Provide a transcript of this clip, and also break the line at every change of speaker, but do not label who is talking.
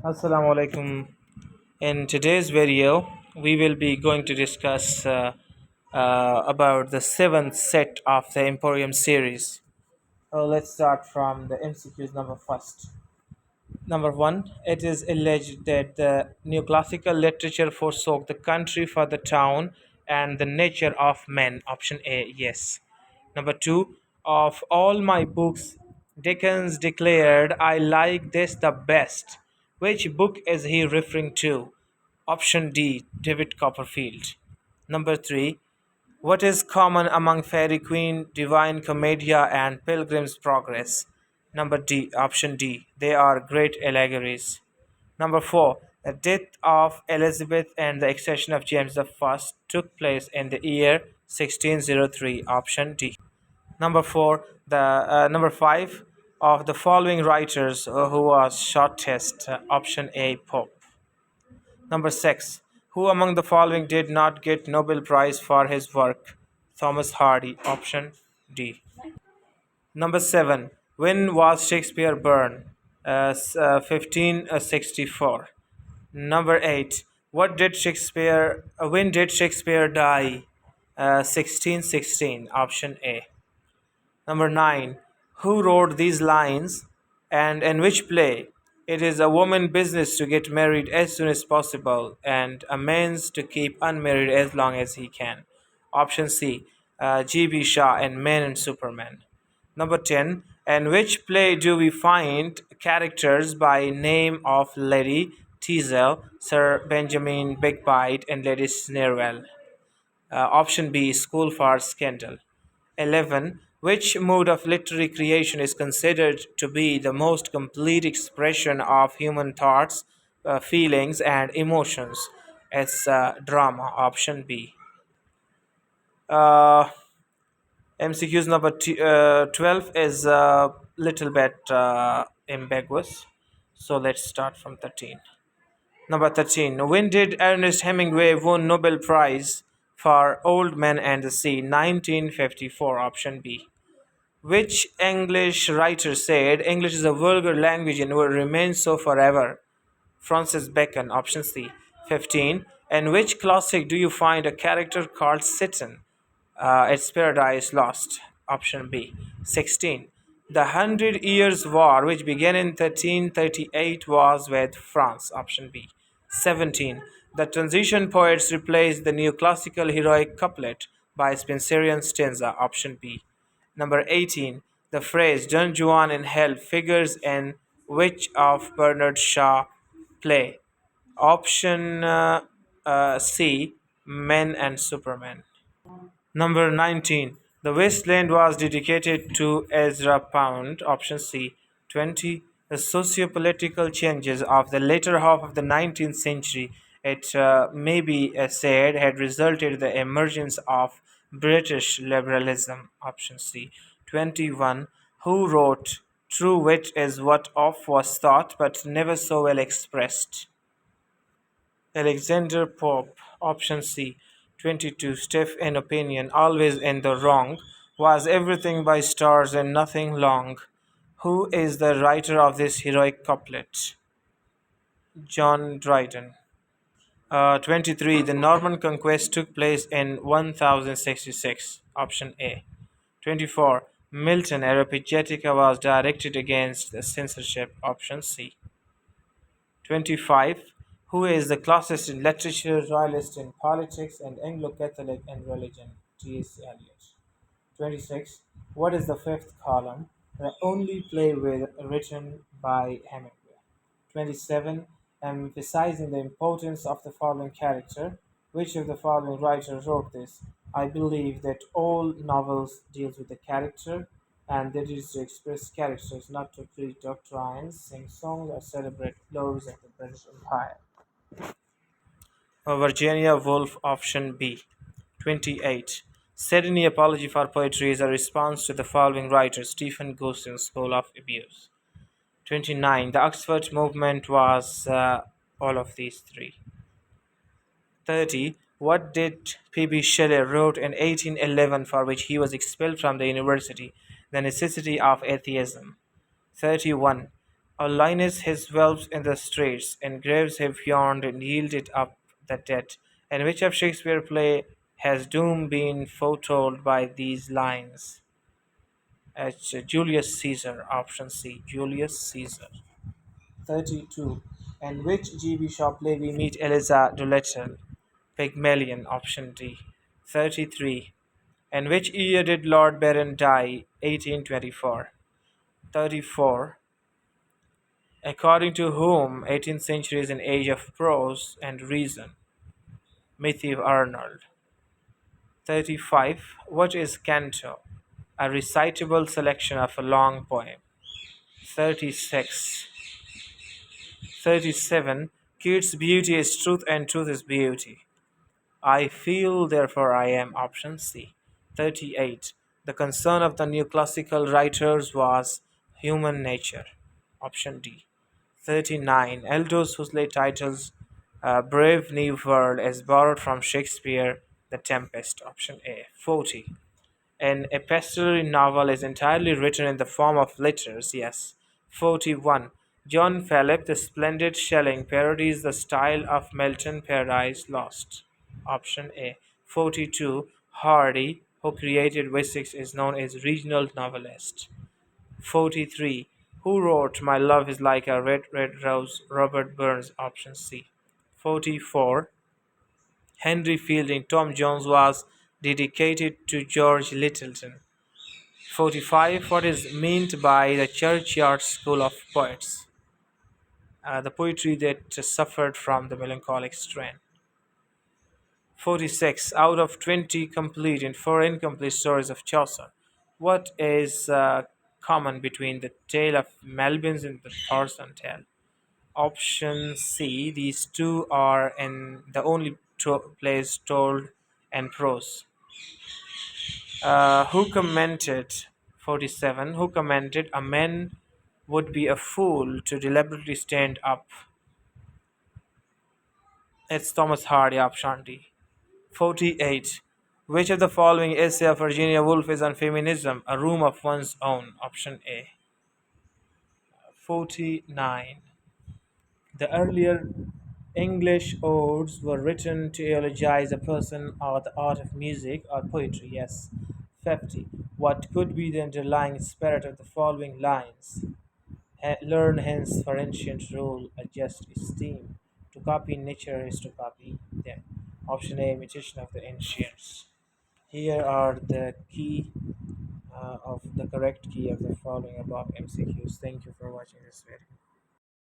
Assalamu alaikum. In today's video, we will be going to discuss about the seventh set of the Emporium series. Let's start from the MCQs number first. Number one, it is alleged that the neoclassical literature forsook the country for the town and the nature of men. Option A, yes. Number two, of all my books, Dickens declared, I like this the best. Which book is he referring to? Option D, David Copperfield. Number three, what is common among Fairy Queen, Divine Commedia, and Pilgrim's Progress? Number D, option D, they are great allegories. Number four, the death of Elizabeth and the accession of James the First took place in the year 1603. Option D. Number five of the following writers who was shortest. Option A, Pope. Number six, who among the following did not get Nobel Prize for his work? Thomas Hardy. Option D. Number seven, when was Shakespeare born? 1564. Number eight, when did Shakespeare die? 1616. Option A. Number nine, who wrote these lines and in which play? It is a woman's business to get married as soon as possible and a man's to keep unmarried as long as he can. Option C, G.B. Shaw in Men and Superman. Number 10, in which play do we find characters by name of Lady Teazle, Sir Benjamin Bigbite, and Lady Snerwell? Option B, School for Scandal. 11. Which mode of literary creation is considered to be the most complete expression of human thoughts, feelings, and emotions? It's drama. Option B. Uh, MCQs number 12 is a little bit ambiguous. So let's start from 13. Number 13. When did Ernest Hemingway won Nobel Prize for Old Men and the Sea? 1954. Option B. Which English writer said English is a vulgar language and will remain so forever? Francis Bacon. Option C. 15. In which classic do you find a character called Satan? It's Paradise Lost. Option B. 16. The Hundred Years' War, which began in 1338, was with France. Option B. 17. The transition poets replaced the neoclassical heroic couplet by Spenserian stanza. Option B. Number 18. The phrase Don Juan in Hell figures in which of Bernard Shaw play? Option C. Men and Superman. Number 19. The Wasteland was dedicated to Ezra Pound. Option C. 20. The socio-political changes of the later half of the 19th century, it may be said, had resulted in the emergence of British liberalism. Option C. 21. Who wrote True wit is what oft was thought, but never so well expressed? Alexander Pope. Option C. 22. Stiff in opinion, always in the wrong, was everything by stars and nothing long. Who is the writer of this heroic couplet? John Dryden. 23. The Norman conquest took place in 1066. Option A. 24. Milton Areopagitica was directed against the censorship. Option C. 25. Who is the classicist in literature, royalist in politics, and Anglo-Catholic in religion? T.S. Eliot. 26. What is the fifth column? The only play written by Hemingway. 27. Emphasizing the importance of the following character. Which of the following writers wrote this? I believe that all novels deals with the character, and that is to express characters, not to preach doctrines, sing songs, or celebrate glories of the British Empire. Virginia Woolf. Option B. 28. Said any apology for poetry is a response to the following writers: Stephen Goulston's School of Abuse. 29. The Oxford movement was all of these three. 30. What did P.B. Shelley wrote in 1811 for which he was expelled from the university? The Necessity of Atheism. 31. Or Linus his whelps in the straits, and graves have yawned and yielded up the dead. And which of Shakespeare play has doom been foretold by these lines? It's Julius Caesar, option C. Julius Caesar. 32. And which G.B. shop play we meet Eliza Doolittle? Pygmalion, option D. 33. And which year did Lord Byron die? 1824. 34. According to whom 18th century is an age of prose and reason? Matthew Arnold. 35. What is canto? A recitable selection of a long poem. 36. 37. Keats' beauty is truth and truth is beauty. I feel, therefore I am, option C. 38. The concern of the new classical writers was human nature, option D. 39. Aldous Huxley titles Brave New World is borrowed from Shakespeare The Tempest, option A. 40. An epistolary novel is entirely written in the form of letters, yes. 41. John Philip, the splendid Schelling, parodies the style of Milton Paradise Lost. Option A. 42. Hardy, who created Wessex, is known as regional novelist. 43. Who wrote My Love is Like a Red, Red Rose? Robert Burns, option C. 44. Henry Fielding, Tom Jones was dedicated to George Littleton. 45. What is meant by the churchyard school of poets? The poetry that suffered from the melancholic strain. 46. Out of 20 complete and 4 incomplete stories of Chaucer, what is common between the tale of Melvins and the Thorson tale? Option C. These two are in the only plays told in prose. Who commented 47. Who commented a man would be a fool to deliberately stand up? It's Thomas Hardy, option D. 48. Which of the following essay of Virginia Woolf is on feminism? A room of one's own, option A. 49. The earlier English odes were written to eulogize a person or the art of music or poetry, yes. 50. What could be the underlying spirit of the following lines? Learn hence for ancient rule a just esteem. To copy nature is to copy them. Option A, imitation of the ancients. Here are the key of the correct key of the following above MCQs. Thank you for watching this video.